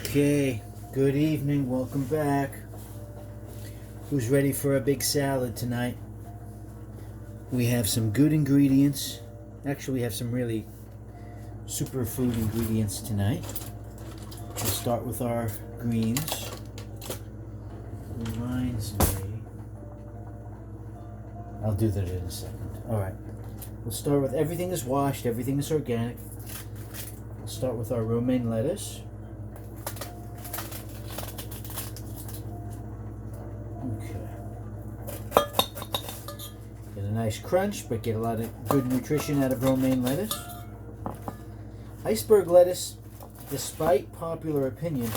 Okay, good evening, welcome back. Who's ready for a big salad tonight? We have some good ingredients. Actually, we have some really superfood ingredients tonight. We'll start with our greens. Reminds me. I'll do that in a second. Alright, we'll start with everything is washed, everything is organic. We'll start with our romaine lettuce. Get a nice crunch, but get a lot of good nutrition out of romaine lettuce. Iceberg lettuce, despite popular opinion,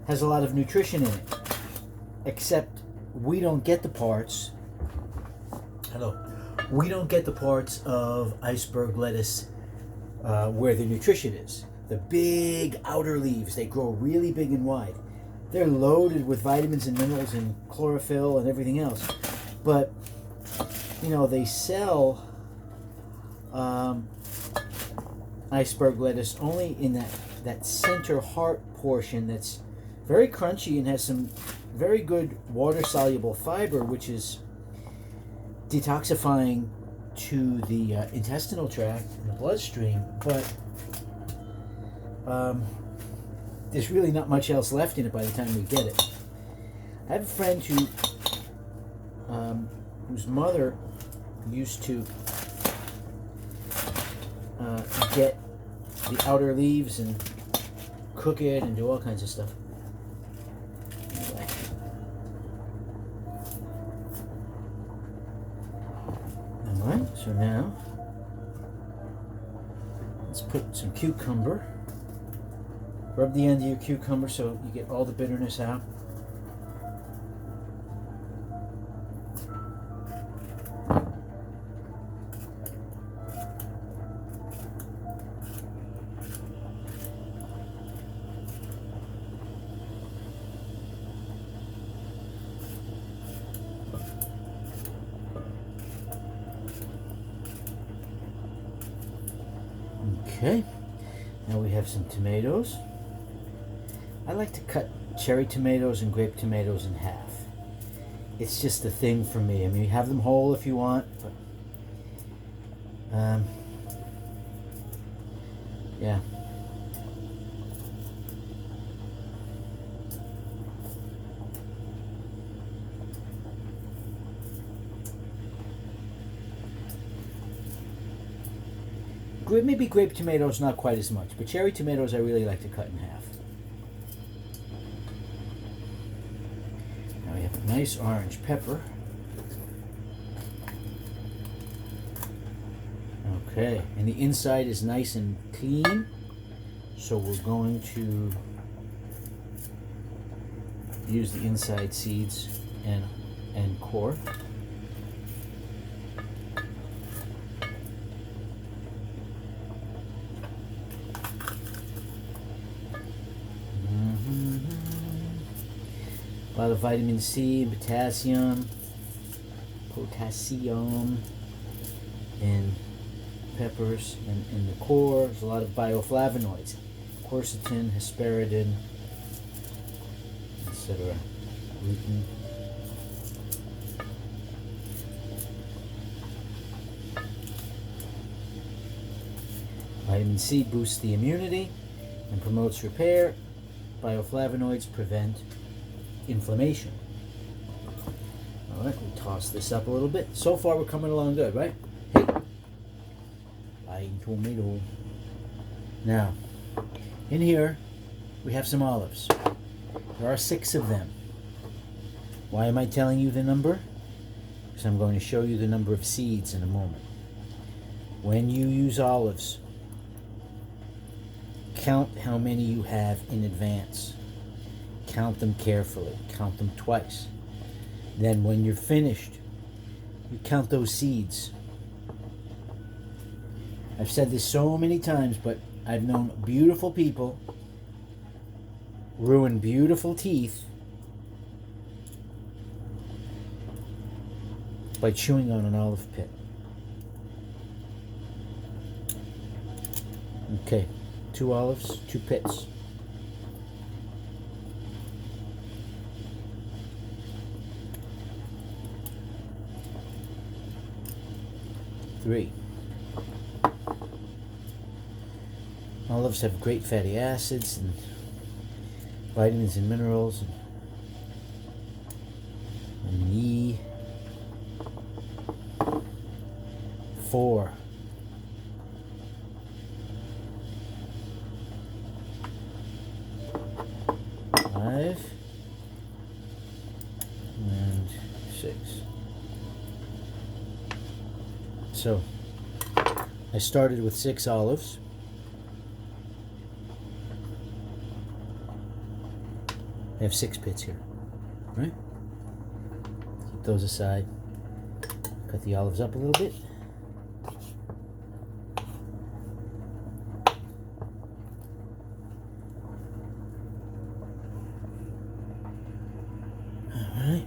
has a lot of nutrition in it. Except we don't get the parts. We don't get the parts of iceberg lettuce where the nutrition is. The big outer leaves, they grow really big and wide. They're loaded with vitamins and minerals and chlorophyll and everything else. But you know, they sell iceberg lettuce only in that center heart portion that's very crunchy and has some very good water-soluble fiber, which is detoxifying to the intestinal tract and the bloodstream. But there's really not much else left in it by the time we get it. I have a friend whose mother used to get the outer leaves and cook it and do all kinds of stuff. Anyway. Alright, so now let's put some cucumber. Rub the end of your cucumber so you get all the bitterness out. Okay, now we have some tomatoes. I like to cut cherry tomatoes and grape tomatoes in half. It's just a thing for me. I mean, you have them whole if you want, but yeah. Maybe grape tomatoes not quite as much, but cherry tomatoes I really like to cut in half. Now we have a nice orange pepper. Okay, and the inside is nice and clean, so we're going to use the inside seeds and core. A lot of vitamin C, potassium, in peppers and in the core. There's a lot of bioflavonoids, quercetin, hesperidin, etc. Gluten. Vitamin C boosts the immunity and promotes repair. Bioflavonoids prevent inflammation. All right, we'll toss this up a little bit. So far, we're coming along good, right? Hey, buying tomato. Now, in here, we have some olives. There are 6 of them. Why am I telling you the number? Because I'm going to show you the number of seeds in a moment. When you use olives, count how many you have in advance. Count them carefully. Count them twice. Then when you're finished, you count those seeds. I've said this so many times, but I've known beautiful people ruin beautiful teeth by chewing on an olive pit. Okay, 2 olives, 2 pits. omega-3. Olives have great fatty acids and vitamins and minerals, and vitamin E4. Five and 6. So I started with 6 olives. I have 6 pits here, right? Keep those aside. Cut the olives up a little bit. All right,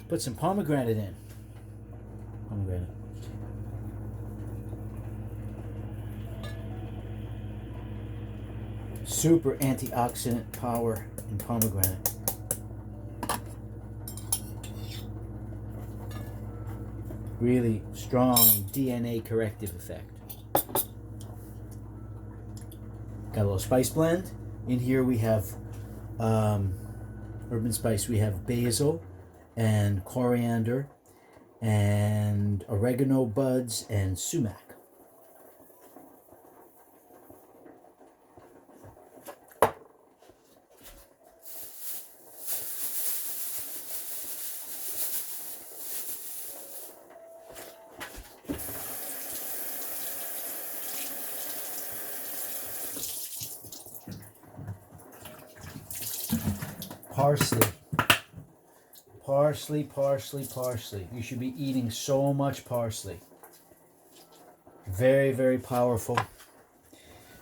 put some pomegranate in. Pomegranate. Super antioxidant power in pomegranate. Really strong DNA corrective effect. Got a little spice blend. In here we have urban spice. We have basil and coriander and oregano buds and sumac. Parsley. Parsley, parsley, parsley. You should be eating so much parsley. Very, very powerful.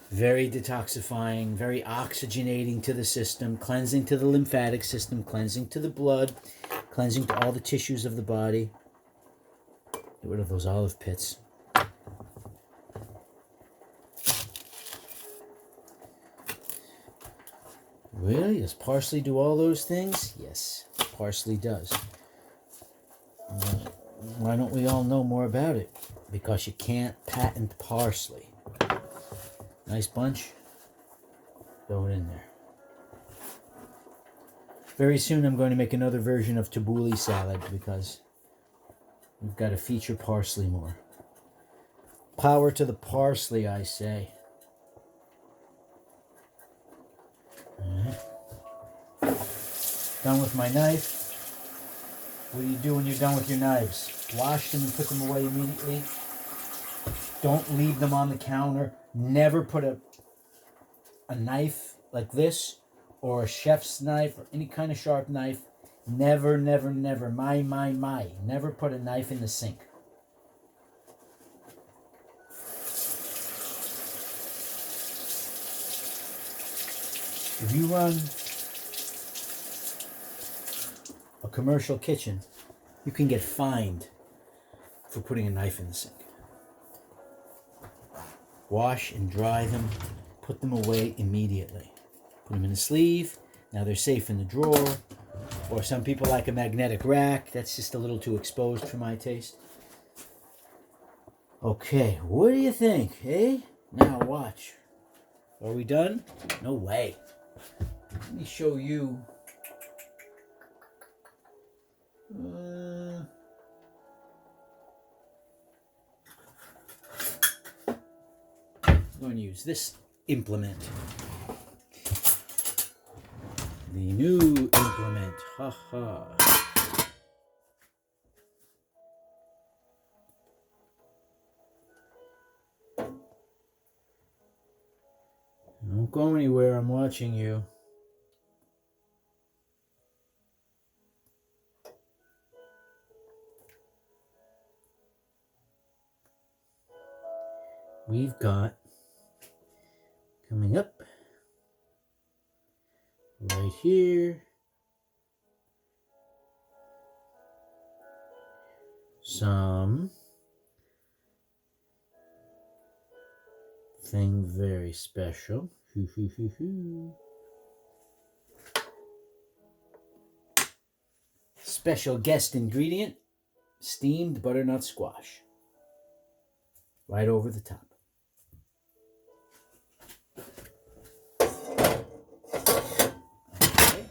Very detoxifying, very oxygenating to the system, cleansing to the lymphatic system, cleansing to the blood, cleansing to all the tissues of the body. Get rid of those olive pits. Really? Does parsley do all those things? Yes, parsley does. Why don't we all know more about it? Because you can't patent parsley. Nice bunch. Throw it in there. Very soon I'm going to make another version of tabbouleh salad because we've got to feature parsley more. Power to the parsley, I say. Done with my knife. What do you do when you're done with your knives? Wash them and put them away immediately. Don't leave them on the counter. Never put a knife like this or a chef's knife or any kind of sharp knife. Never, never, never. Never put a knife in the sink. If you run a commercial kitchen, you can get fined for putting a knife in the sink. Wash and dry them. Put them away immediately. Put them in a sleeve. Now they're safe in the drawer. Or some people like a magnetic rack. That's just a little too exposed for my taste. Okay, what do you think, eh? Now watch. Are we done? No way. Let me show you. I'm going to use this implement. The new implement. Ha ha. Don't go anywhere. I'm watching you. We've got coming up right here something very special. Special guest ingredient, steamed butternut squash. right over the top. Okay.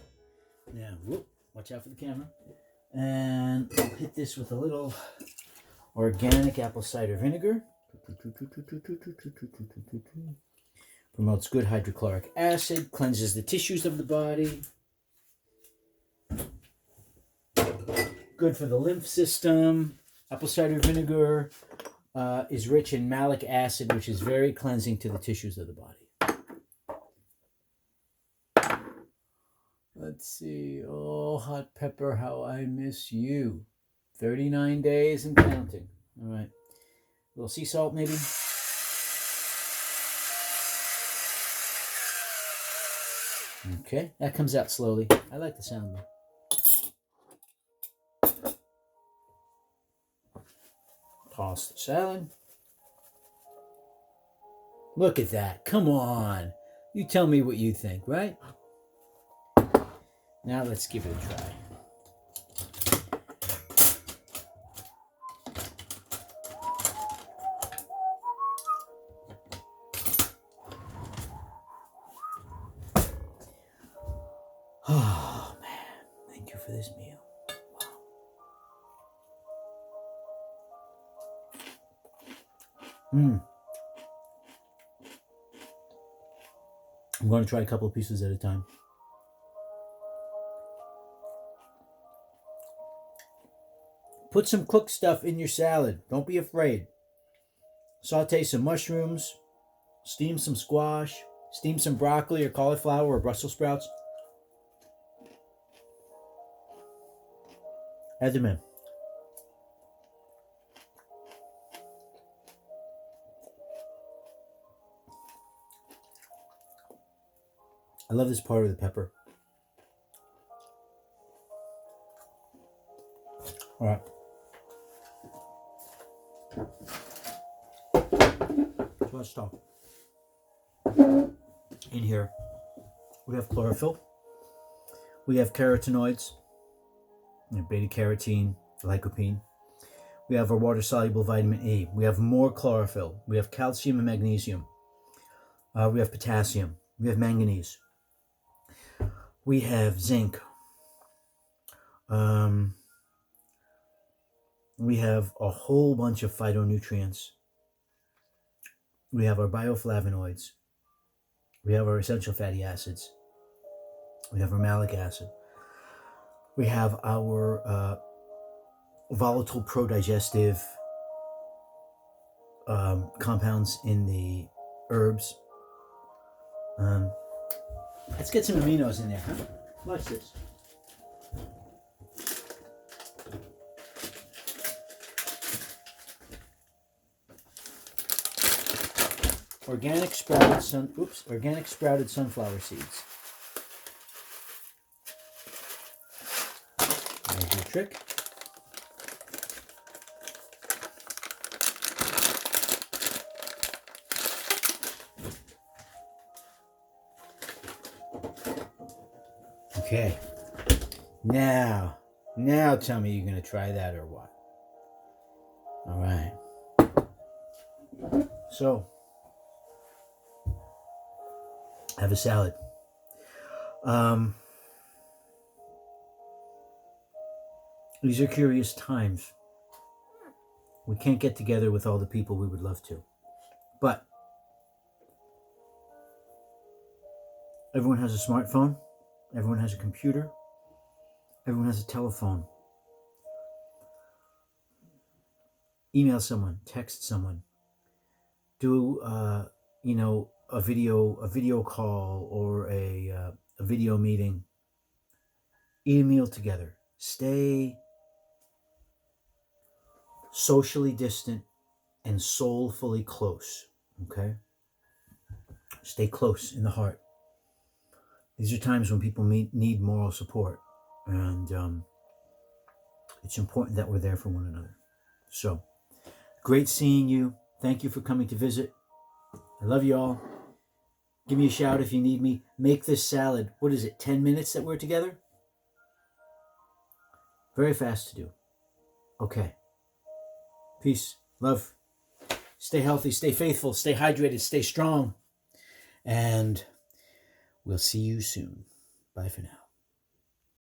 Now, whoop, watch out for the camera. And I'll hit this with a little organic apple cider vinegar. Promotes good hydrochloric acid, cleanses the tissues of the body. Good for the lymph system. Apple cider vinegar is rich in malic acid, which is very cleansing to the tissues of the body. Let's see. Oh, hot pepper, how I miss you. 39 days and counting. All right. A little sea salt, maybe. Okay, that comes out slowly. I like the sound though. Toss the salad. Look at that. Come on. You tell me what you think, right? Now let's give it a try. Oh, man. Thank you for this meal. Wow. I'm going to try a couple of pieces at a time. Put some cooked stuff in your salad. Don't be afraid. Saute some mushrooms. Steam some squash. Steam some broccoli or cauliflower or Brussels sprouts. Add them in. I love this part of the pepper. All right. So let's start. In here, we have chlorophyll. We have carotenoids, beta carotene, lycopene. We have our water-soluble vitamin E. We have more chlorophyll. We have calcium and magnesium. We have potassium. We have manganese. We have zinc. We have a whole bunch of phytonutrients. We have our bioflavonoids. We have our essential fatty acids. We have our malic acid. We have our volatile prodigestive compounds in the herbs. Let's get some aminos in there, huh? Watch this. Organic sprouted sunflower seeds. There's your trick. Okay. Now tell me you're going to try that or what. All right. So, have a salad. These are curious times. We can't get together with all the people we would love to. But everyone has a smartphone. Everyone has a computer. Everyone has a telephone. Email someone. Text someone. Do a video call or a video meeting. Eat a meal together. Stay socially distant and soulfully close. Okay? Stay close in the heart. These are times when people need moral support, and it's important that we're there for one another. So, great seeing you. Thank you for coming to visit. I love you all. Give me a shout if you need me. Make this salad. What is it, 10 minutes that we're together? Very fast to do. Okay. Peace. Love. Stay healthy, stay faithful, stay hydrated, stay strong. And we'll see you soon. Bye for now.